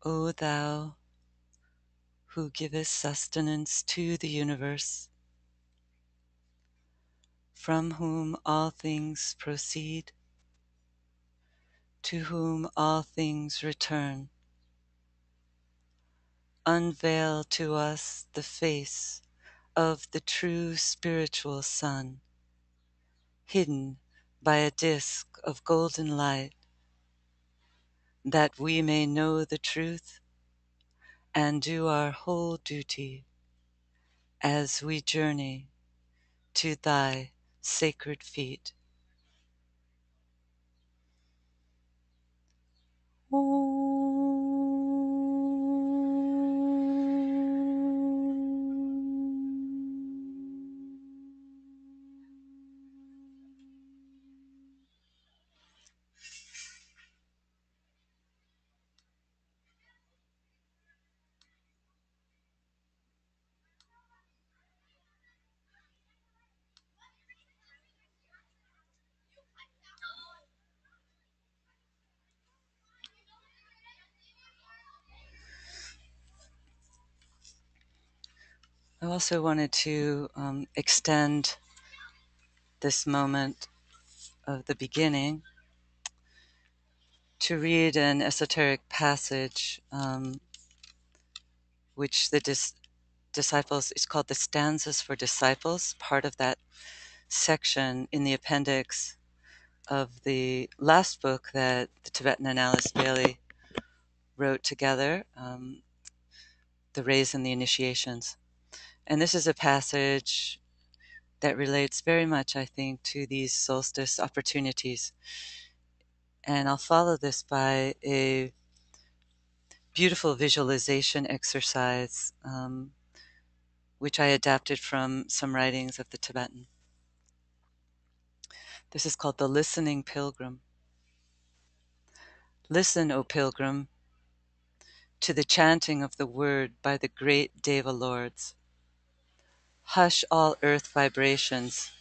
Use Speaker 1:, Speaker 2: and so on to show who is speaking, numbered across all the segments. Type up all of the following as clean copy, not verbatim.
Speaker 1: O thou who givest sustenance to the universe, from whom all things proceed, to whom all things return, unveil to us the face of the true spiritual sun, hidden by a disk of golden light, that we may know the truth and do our whole duty as we journey to thy sacred feet. I also wanted to extend this moment of the beginning to read an esoteric passage which the disciples, it's called the Stanzas for Disciples, part of that section in the appendix of the last book that the Tibetan and Alice Bailey wrote together, The Rays and the Initiations. And this is a passage that relates very much, I think, to these solstice opportunities. And I'll follow this by a beautiful visualization exercise, which I adapted from some writings of the Tibetan. This is called the Listening Pilgrim. Listen, O pilgrim, to the chanting of the word by the great Deva lords. Hush all earth vibrations,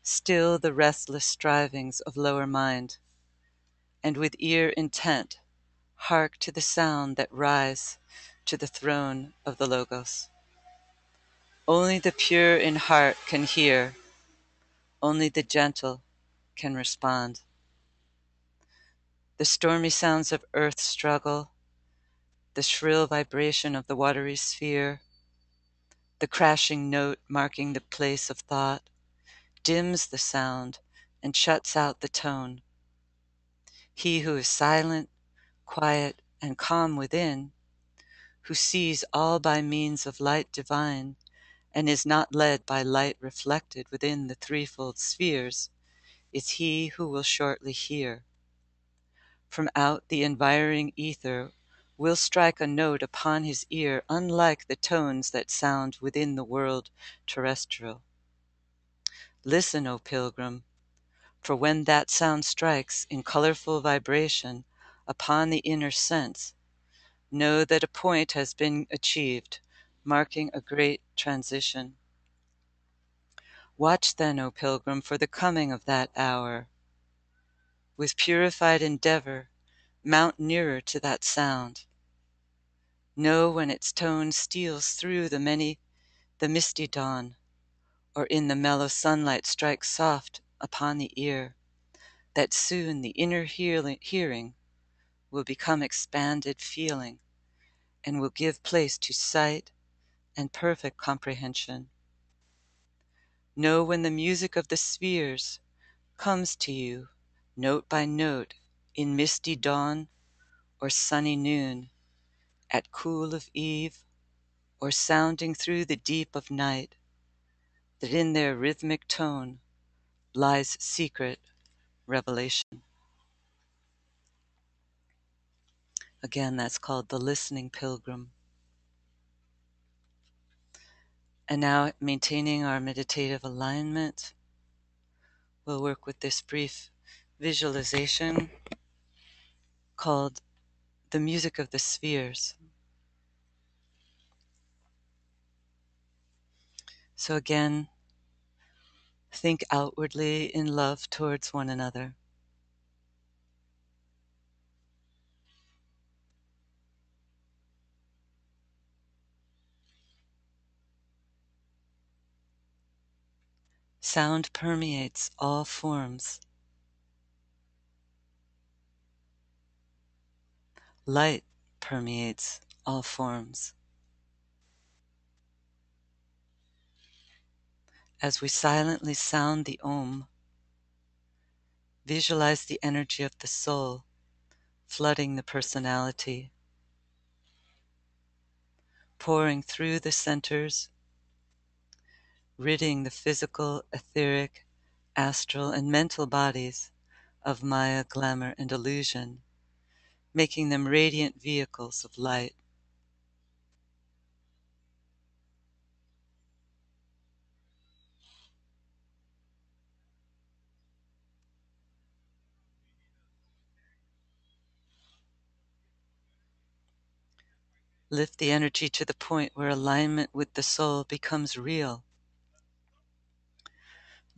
Speaker 1: still the restless strivings of lower mind, and with ear intent, hark to the sound that rise to the throne of the Logos. Only the pure in heart can hear, only the gentle can respond. The stormy sounds of earth's struggle, the shrill vibration of the watery sphere, the crashing note marking the place of thought, dims the sound and shuts out the tone. He who is silent, quiet, and calm within, who sees all by means of light divine, and is not led by light reflected within the threefold spheres, is he who will shortly hear. From out the environing ether will strike a note upon his ear unlike the tones that sound within the world terrestrial. Listen, O pilgrim, for when that sound strikes in colorful vibration upon the inner sense, know that a point has been achieved, marking a great transition. Watch then, O pilgrim, for the coming of that hour. With purified endeavor, mount nearer to that sound. Know when its tone steals through the misty dawn, or in the mellow sunlight strikes soft upon the ear, that soon the inner hearing will become expanded feeling, and will give place to sight and perfect comprehension. Know when the music of the spheres comes to you, note by note, in misty dawn or sunny noon, at cool of eve, or sounding through the deep of night, that in their rhythmic tone lies secret revelation. Again, that's called the Listening Pilgrim. And now, maintaining our meditative alignment, we'll work with this brief visualization called the music of the spheres. So again, think outwardly in love towards one another. Sound permeates all forms. Light permeates all forms. As we silently sound the Om, visualize the energy of the soul flooding the personality, pouring through the centers, ridding the physical, etheric, astral, and mental bodies of Maya, glamour, and illusion, making them radiant vehicles of light. Lift the energy to the point where alignment with the soul becomes real.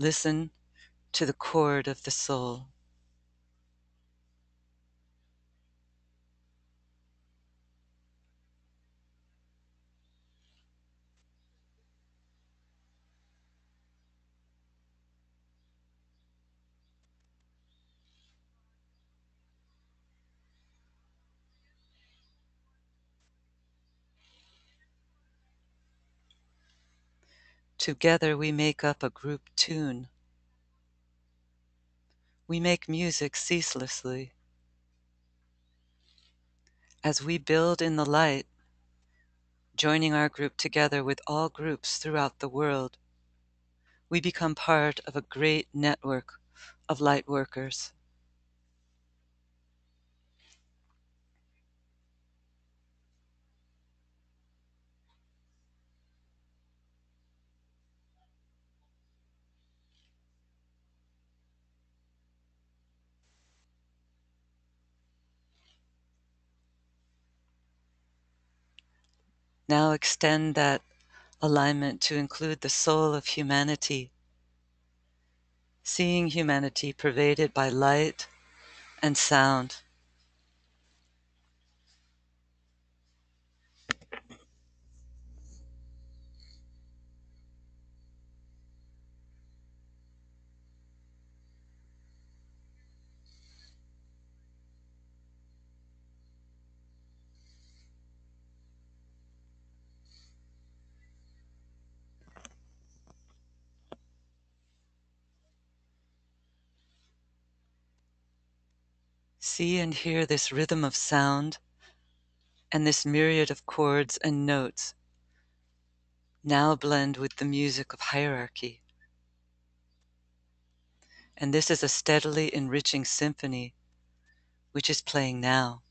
Speaker 1: Listen to the chord of the soul. Together we make up a group tune. We make music ceaselessly. As we build in the light, joining our group together with all groups throughout the world, we become part of a great network of light workers. Now extend that alignment to include the soul of humanity, seeing humanity pervaded by light and sound. See and hear this rhythm of sound and this myriad of chords and notes now blend with the music of hierarchy. And this is a steadily enriching symphony which is playing now.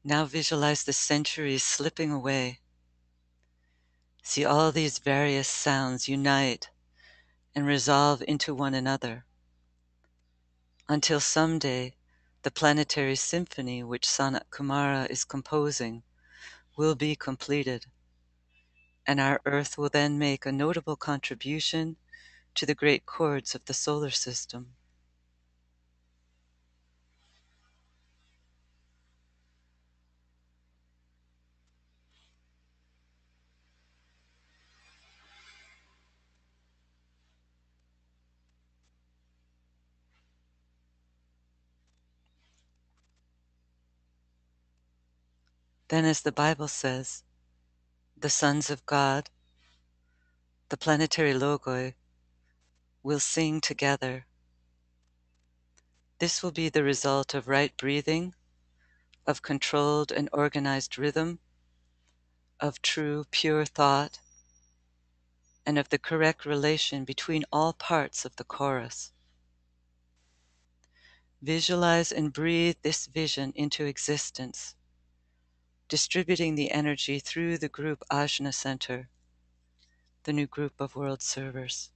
Speaker 1: Now visualize the centuries slipping away. See all these various sounds unite and resolve into one another, until someday the planetary symphony which Sanat Kumara is composing will be completed, and our Earth will then make a notable contribution to the great chords of the solar system. Then, as the Bible says, the sons of God, the planetary logoi, will sing together. This will be the result of right breathing, of controlled and organized rhythm, of true, pure thought, and of the correct relation between all parts of the chorus. Visualize and breathe this vision into existence, distributing the energy through the group Ajna Center, the new group of world servers.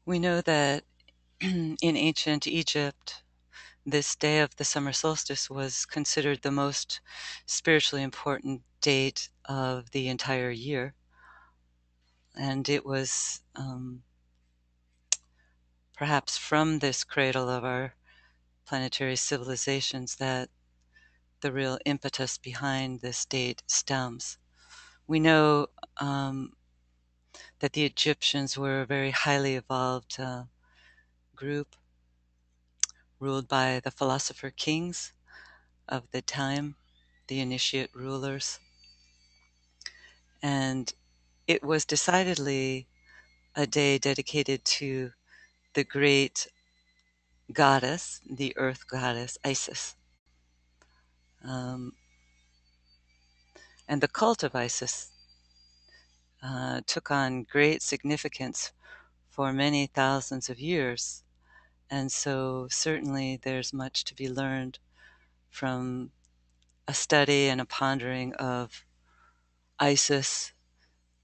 Speaker 1: We know that in ancient Egypt, this day of the summer solstice was considered the most spiritually important date of the entire year. And it was perhaps from this cradle of our planetary civilizations that the real impetus behind this date stems. We know that the Egyptians were a very highly evolved group ruled by the philosopher kings of the time, the initiate rulers. And it was decidedly a day dedicated to the great goddess, the earth goddess Isis. Um, and the cult of Isis took on great significance for many thousands of years. And so certainly there's much to be learned from a study and a pondering of Isis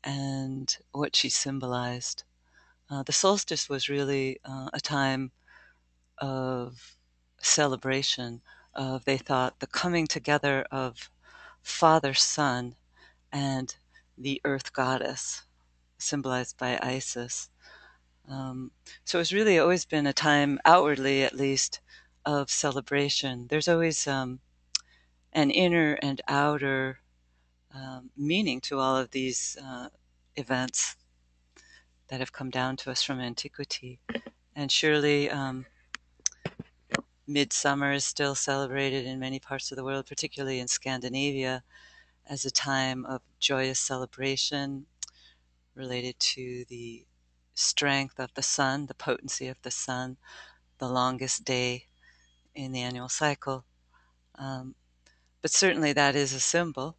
Speaker 1: and what she symbolized. The solstice was really a time of celebration of, they thought, the coming together of Father, Son, and the earth goddess, symbolized by Isis. So it's really always been a time, outwardly at least, of celebration. There's always an inner and outer meaning to all of these events that have come down to us from antiquity. And surely midsummer is still celebrated in many parts of the world, particularly in Scandinavia, as a time of joyous celebration related to the strength of the sun, the potency of the sun, the longest day in the annual cycle. But certainly that is a symbol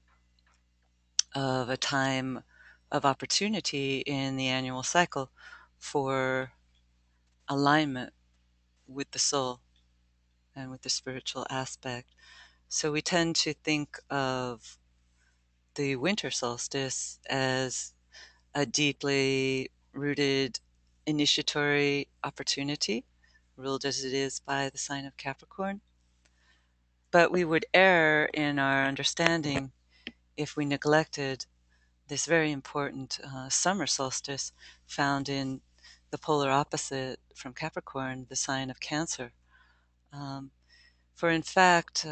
Speaker 1: of a time of opportunity in the annual cycle for alignment with the soul and with the spiritual aspect. So we tend to think of the winter solstice as a deeply rooted initiatory opportunity, ruled as it is by the sign of Capricorn. But we would err in our understanding if we neglected this very important summer solstice found in the polar opposite from Capricorn, the sign of Cancer. For in fact,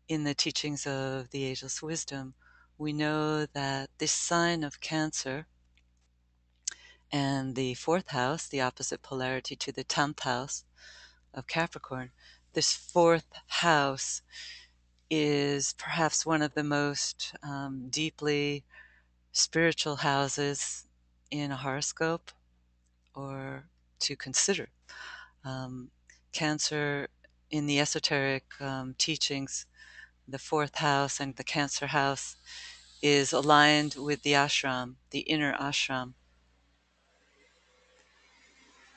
Speaker 1: in the teachings of the ageless wisdom, we know that this sign of Cancer and the fourth house, the opposite polarity to the 10th house of Capricorn, this fourth house is perhaps one of the most deeply spiritual houses in a horoscope, or to consider. Um, Cancer in the esoteric teachings, the fourth house and the Cancer house is aligned with the ashram, the inner ashram,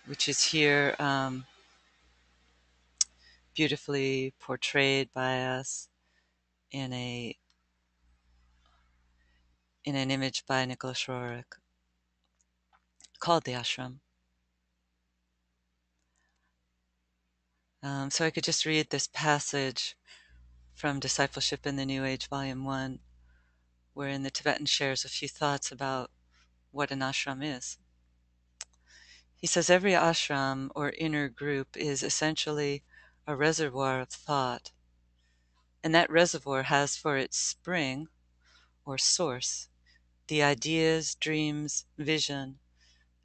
Speaker 1: which is here beautifully portrayed by us in an image by Nicholas Roerich called the ashram. So I could just read this passage from Discipleship in the New Age, Volume 1, wherein the Tibetan shares a few thoughts about what an ashram is. He says every ashram or inner group is essentially a reservoir of thought, and that reservoir has for its spring or source the ideas, dreams, vision,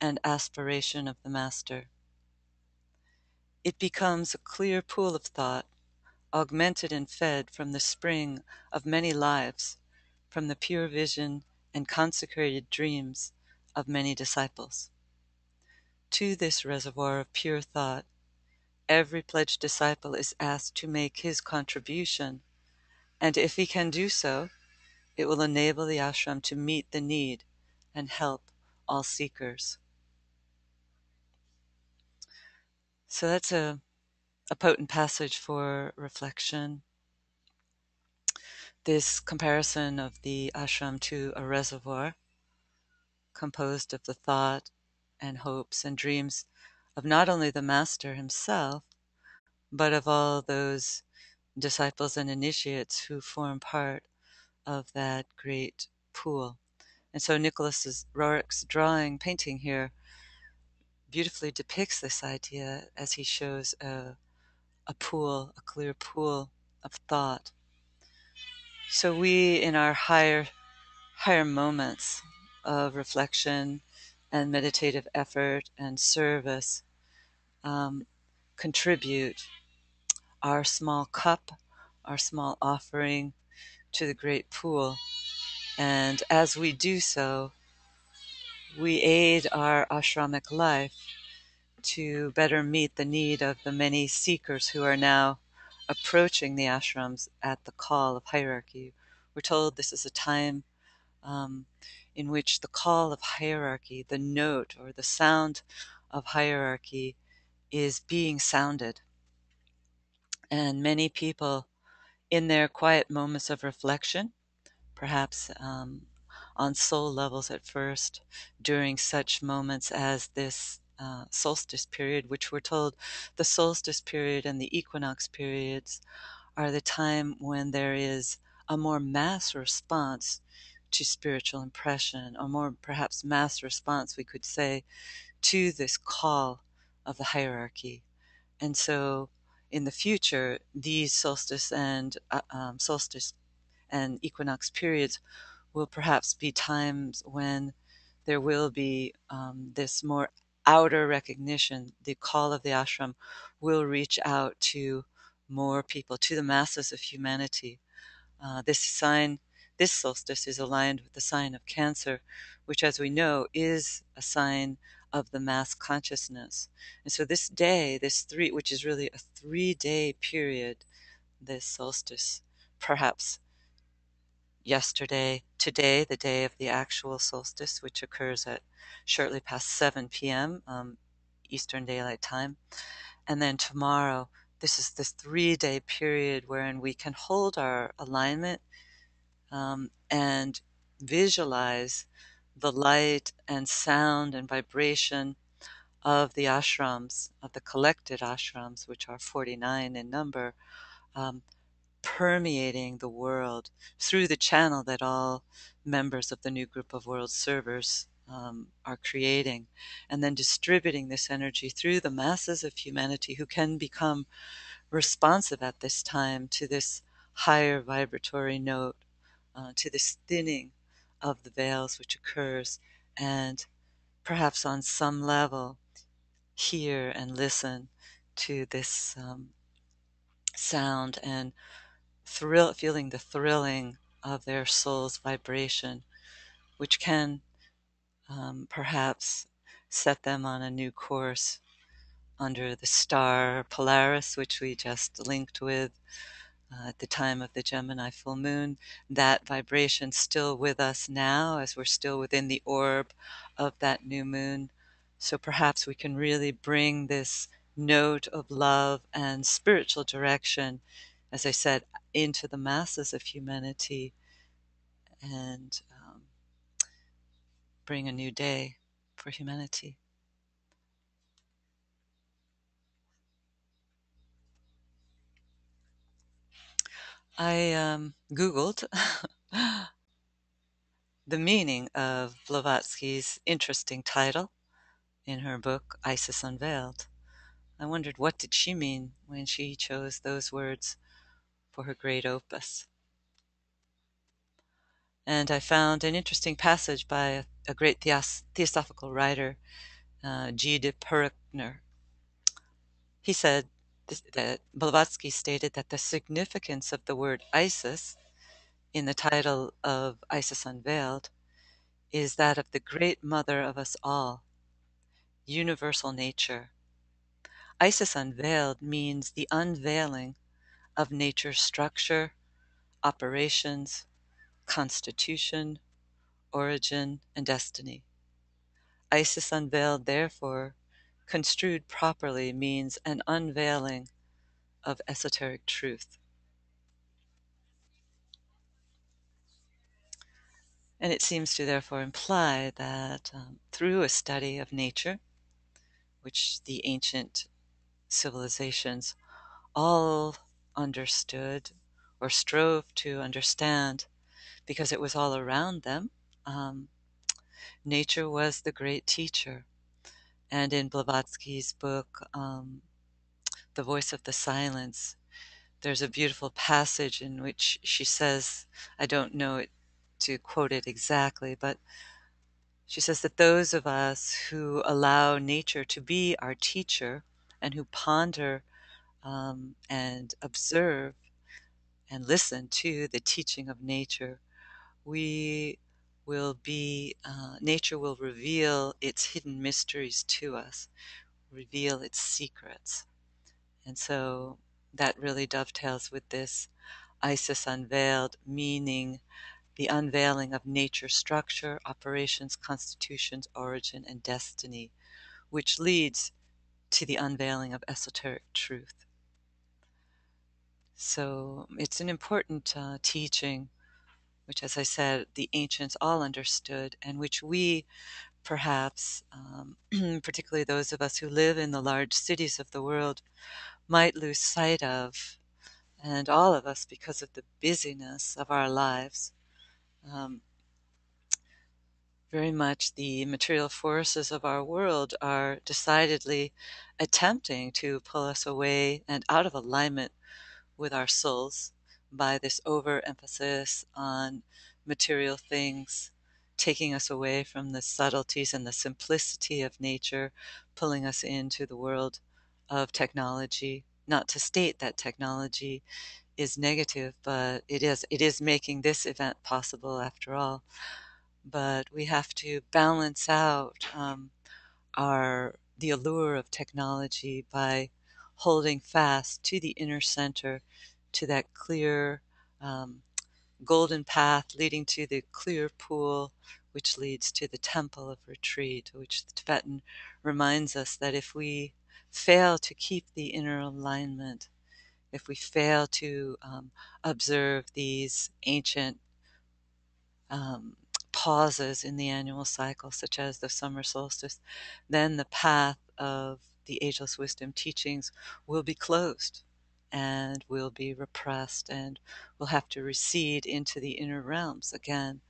Speaker 1: and aspiration of the master. It becomes a clear pool of thought, augmented and fed from the spring of many lives, from the pure vision and consecrated dreams of many disciples. To this reservoir of pure thought, every pledged disciple is asked to make his contribution, and if he can do so, it will enable the ashram to meet the need and help all seekers. So that's a potent passage for reflection. This comparison of the ashram to a reservoir composed of the thought and hopes and dreams of not only the master himself, but of all those disciples and initiates who form part of that great pool. And so Nicholas Roerich's painting here beautifully depicts this idea as he shows a pool, a clear pool of thought. So we, in our higher moments of reflection and meditative effort and service, contribute our small cup, our small offering to the great pool. And as we do so, we aid our ashramic life to better meet the need of the many seekers who are now approaching the ashrams at the call of hierarchy. We're told this is a time in which the call of hierarchy, the note or the sound of hierarchy, is being sounded. And many people, in their quiet moments of reflection, perhaps on soul levels at first, during such moments as this solstice period, which we're told the solstice period and the equinox periods are the time when there is a more mass response to spiritual impression, a more perhaps mass response, we could say, to this call of the hierarchy. And so in the future, these solstice and equinox periods will perhaps be times when there will be this more outer recognition. The call of the ashram will reach out to more people, to the masses of humanity. This solstice is aligned with the sign of Cancer, which, as we know, is a sign of the mass consciousness. And so this day, which is really a 3-day period, this solstice, perhaps yesterday, today, the day of the actual solstice, which occurs at shortly past 7 p.m. Eastern Daylight Time. And then tomorrow, this is this 3-day period wherein we can hold our alignment and visualize the light and sound and vibration of the ashrams, of the collected ashrams, which are 49 in number, um, permeating the world through the channel that all members of the new group of world servers are creating, and then distributing this energy through the masses of humanity who can become responsive at this time to this higher vibratory note, to this thinning of the veils which occurs, and perhaps on some level hear and listen to this sound and feeling the thrilling of their soul's vibration which can perhaps set them on a new course under the star Polaris, which we just linked with at the time of the Gemini full moon. That vibration still with us now as we're still within the orb of that new moon. So perhaps we can really bring this note of love and spiritual direction, as I said, into the masses of humanity and bring a new day for humanity. I Googled the meaning of Blavatsky's interesting title in her book, Isis Unveiled. I wondered, what did she mean when she chose those words for her great opus? And I found an interesting passage by a great theosophical writer, G. de Perkner. He said that Blavatsky stated that the significance of the word Isis in the title of Isis Unveiled is that of the great mother of us all, universal nature. Isis Unveiled means the unveiling of nature's structure, operations, constitution, origin, and destiny. Isis Unveiled, therefore, construed properly, means an unveiling of esoteric truth. And it seems to therefore imply that through a study of nature, which the ancient civilizations all understood or strove to understand because it was all around them, um, nature was the great teacher. And in Blavatsky's book, The Voice of the Silence, there's a beautiful passage in which she says, I don't know it to quote it exactly, but she says that those of us who allow nature to be our teacher and who ponder and observe and listen to the teaching of nature, we will be, nature will reveal its hidden mysteries to us, reveal its secrets. And so that really dovetails with this Isis Unveiled, meaning the unveiling of nature's structure, operations, constitutions, origin, and destiny, which leads to the unveiling of esoteric truth. So it's an important teaching, which, as I said, the ancients all understood, and which we perhaps, particularly those of us who live in the large cities of the world, might lose sight of, and all of us because of the busyness of our lives. Um, Very much the material forces of our world are decidedly attempting to pull us away and out of alignment with our souls by this overemphasis on material things, taking us away from the subtleties and the simplicity of nature, pulling us into the world of technology. Not to state that technology is negative, but it is making this event possible after all. But we have to balance out the allure of technology by holding fast to the inner center, to that clear golden path leading to the clear pool, which leads to the temple of retreat, which the Tibetan reminds us that if we fail to keep the inner alignment, if we fail to observe these ancient um, pauses in the annual cycle, such as the summer solstice, then the path of the ageless wisdom teachings will be closed and will be repressed and will have to recede into the inner realms again.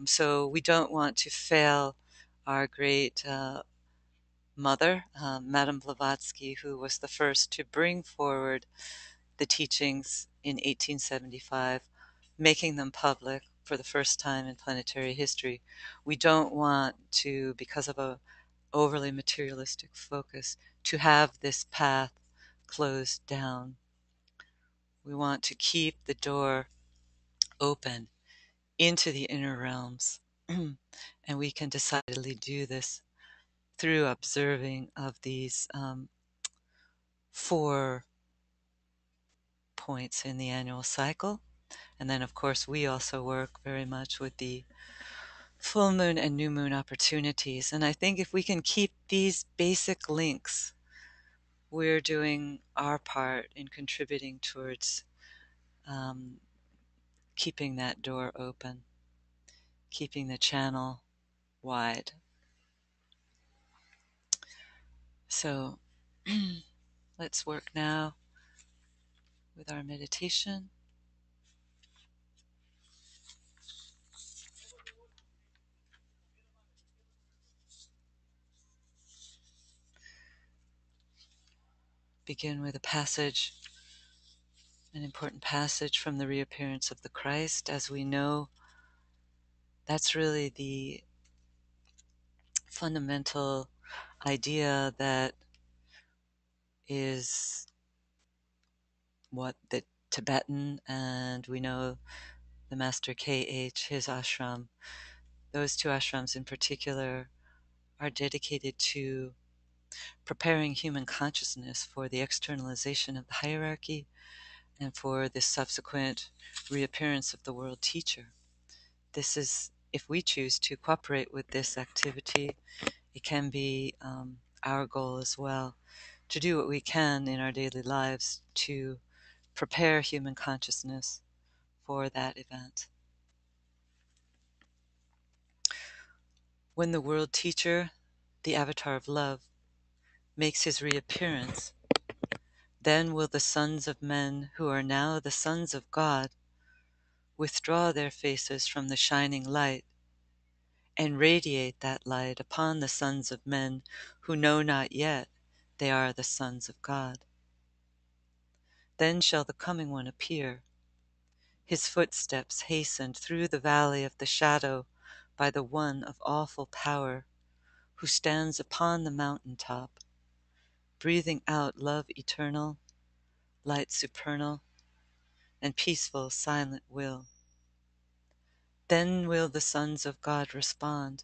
Speaker 1: So we don't want to fail our great mother, Madame Blavatsky, who was the first to bring forward the teachings in 1875, making them public for the first time in planetary history. We don't want to, because of a overly materialistic focus, to have this path closed down. We want to keep the door open into the inner realms. And we can decidedly do this through observing of these 4 points in the annual cycle. And then, of course, we also work very much with the full moon and new moon opportunities. And I think if we can keep these basic links, we're doing our part in contributing towards um, keeping that door open, keeping the channel wide. So let's work now with our meditation. Begin with a passage, an important passage from the reappearance of the Christ. As we know, that's really the fundamental idea that is what the Tibetan, and we know the Master K.H., his ashram, those 2 ashrams in particular, are dedicated to preparing human consciousness for the externalization of the hierarchy and for the subsequent reappearance of the world teacher. This is, if we choose to cooperate with this activity, it can be our goal as well to do what we can in our daily lives to prepare human consciousness for that event. When the world teacher, the avatar of love, makes his reappearance, then will the sons of men who are now the sons of God withdraw their faces from the shining light and radiate that light upon the sons of men who know not yet they are the sons of God. Then shall the coming one appear, his footsteps hastened through the valley of the shadow by the one of awful power, who stands upon the mountain top, breathing out love eternal, light supernal, and peaceful silent will. Then will the sons of God respond.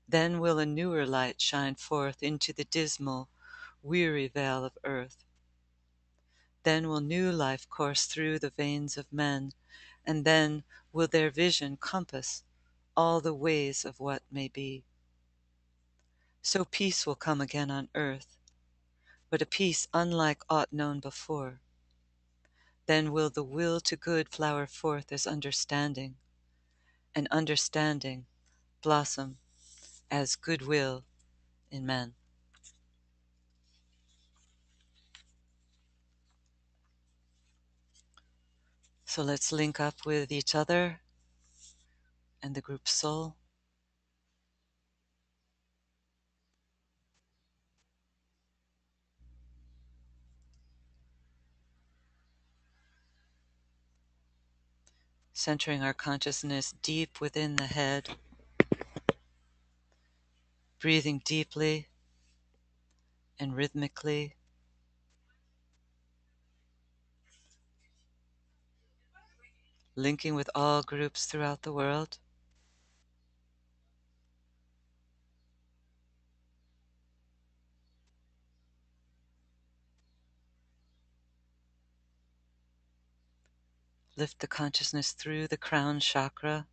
Speaker 1: Then will a newer light shine forth into the dismal, weary vale of earth. Then will new life course through the veins of men, and then will their vision compass all the ways of what may be. So peace will come again on earth, but a peace unlike aught known before. Then will the will to good flower forth as understanding, and understanding blossom as goodwill in men. So let's link up with each other and the group soul. Centering our consciousness deep within the head, breathing deeply and rhythmically, linking with all groups throughout the world. Lift the consciousness through the crown chakra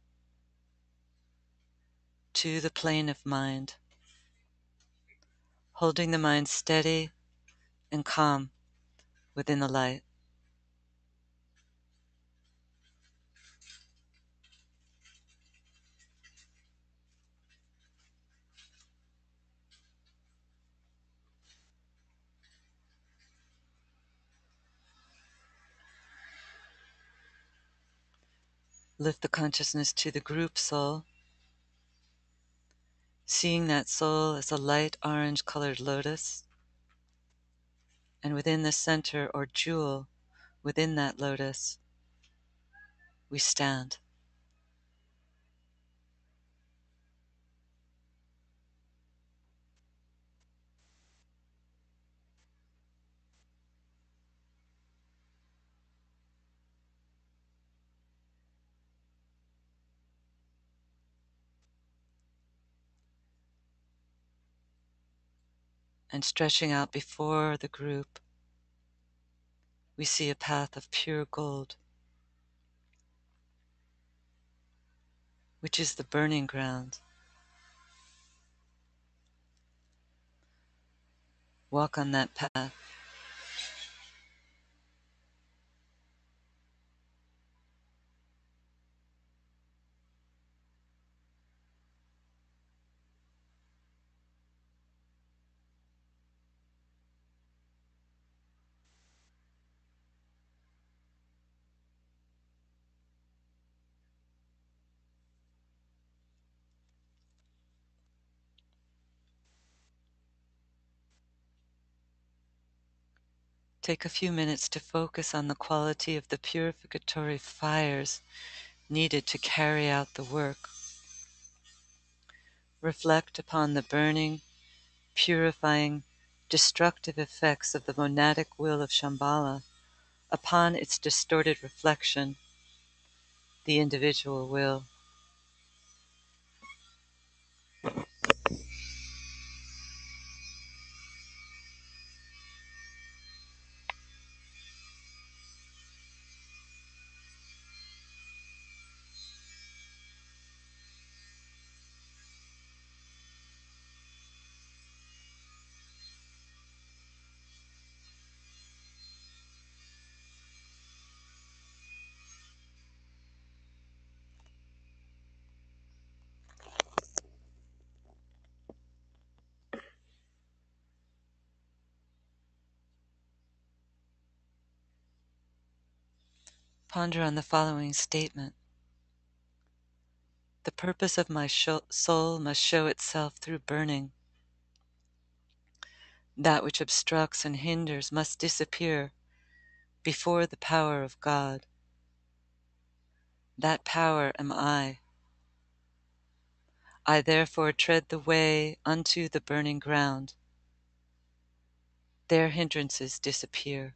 Speaker 1: to the plane of mind, holding the mind steady and calm within the light. Lift the consciousness to the group soul, seeing that soul as a light orange colored lotus, and within the center or jewel within that lotus, we stand. And stretching out before the group, we see a path of pure gold, which is the burning ground. Walk on that path. Take a few minutes to focus on the quality of the purificatory fires needed to carry out the work. Reflect upon the burning, purifying, destructive effects of the monadic will of Shambhala upon its distorted reflection, the individual will. Ponder on the following statement. The purpose of my soul must show itself through burning. That which obstructs and hinders must disappear before the power of God. That power am I. I therefore tread the way unto the burning ground. Their hindrances disappear.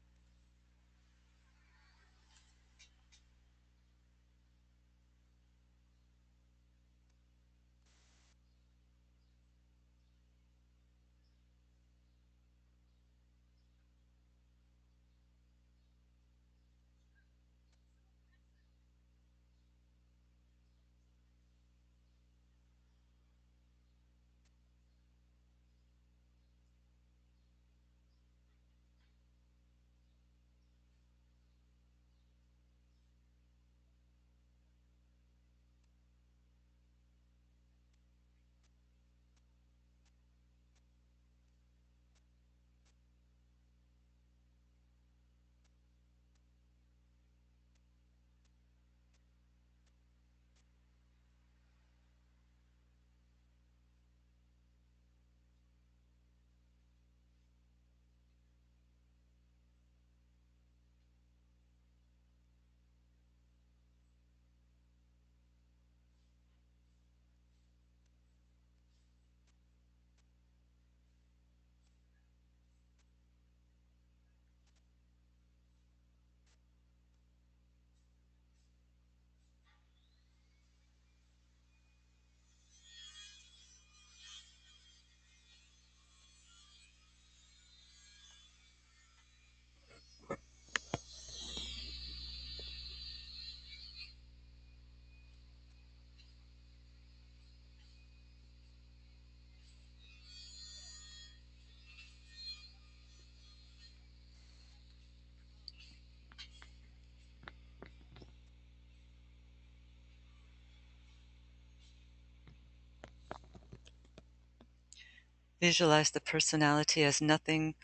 Speaker 1: Visualize the personality as nothing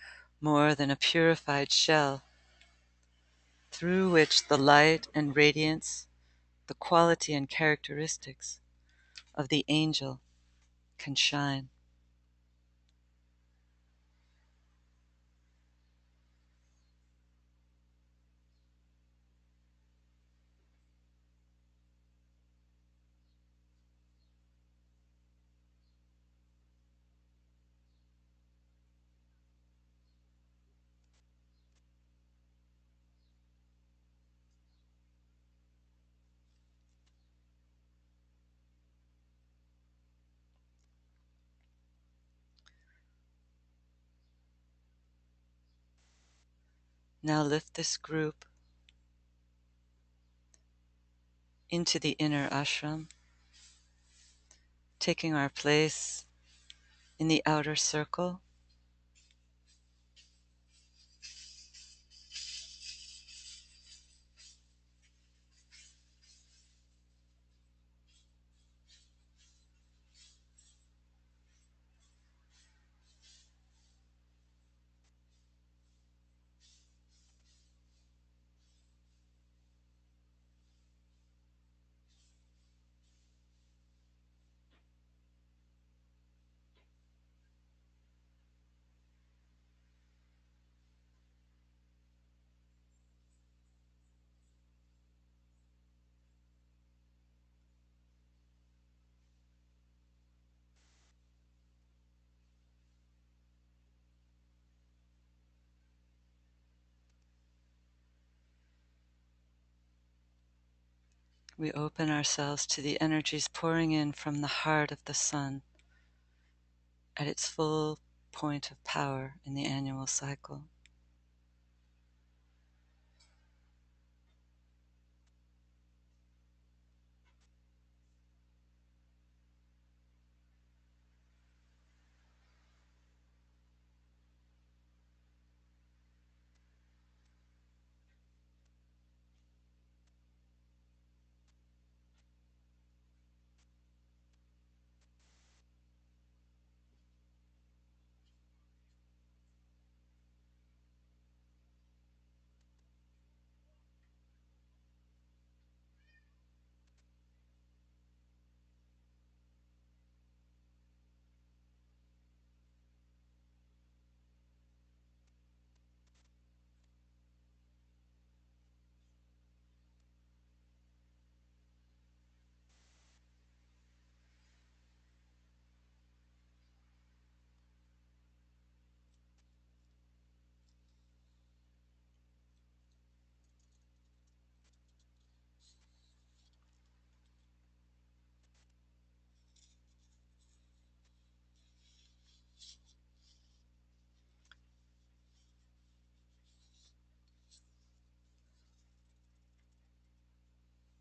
Speaker 1: more than a purified shell through which the light and radiance, the quality and characteristics of the angel can shine. Now lift this group into the inner ashram, taking our place in the outer circle. We open ourselves to the energies pouring in from the heart of the sun at its full point of power in the annual cycle.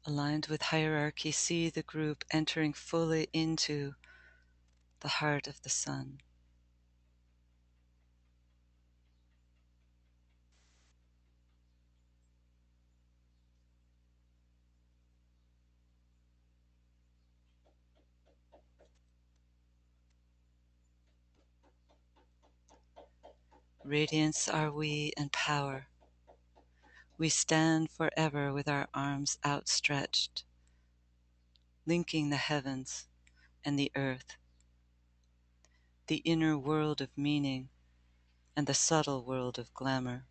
Speaker 1: Aligned with hierarchy, see the group entering fully into the heart of the sun. Radiance are we and power. We stand forever with our arms outstretched, linking the heavens and the earth, the inner world of meaning and the subtle world of glamour.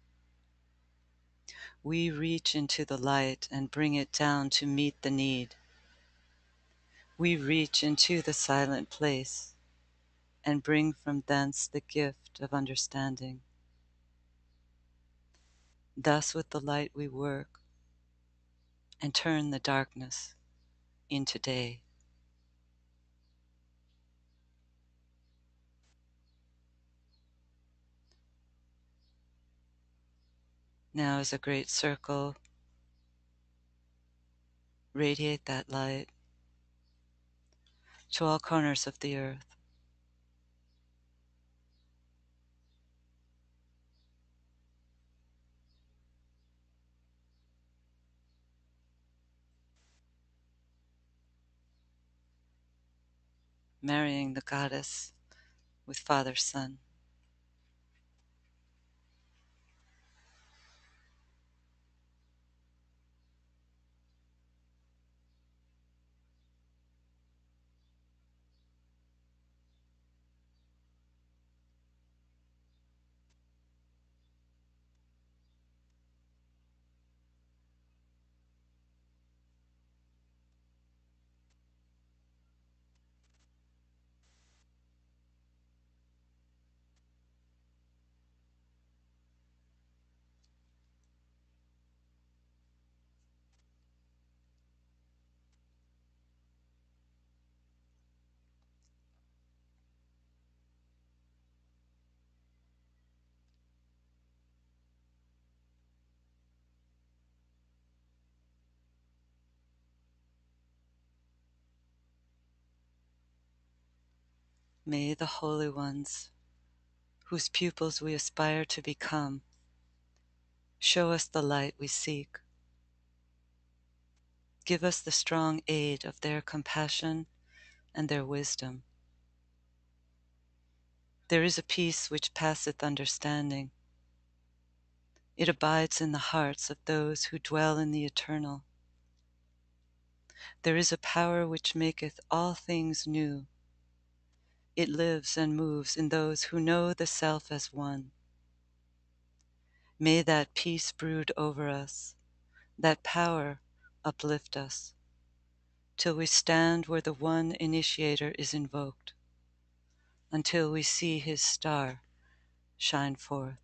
Speaker 1: We reach into the light and bring it down to meet the need. We reach into the silent place and bring from thence the gift of understanding. Thus with the light we work and turn the darkness into day. Now as a great circle, radiate that light to all corners of the earth. Marrying the goddess with Father Sun. May the holy ones, whose pupils we aspire to become, show us the light we seek. Give us the strong aid of their compassion and their wisdom. There is a peace which passeth understanding. It abides in the hearts of those who dwell in the eternal. There is a power which maketh all things new. It lives and moves in those who know the self as one. May that peace brood over us, that power uplift us, till we stand where the one initiator is invoked, until we see his star shine forth.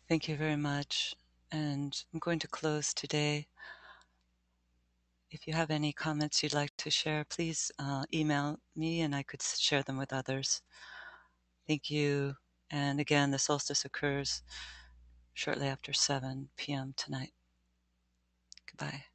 Speaker 1: Thank you very much. And I'm going to close today. If you have any comments you'd like to share, please email me and I could share them with others. Thank you. And again, the solstice occurs shortly after 7 p.m. tonight. Goodbye.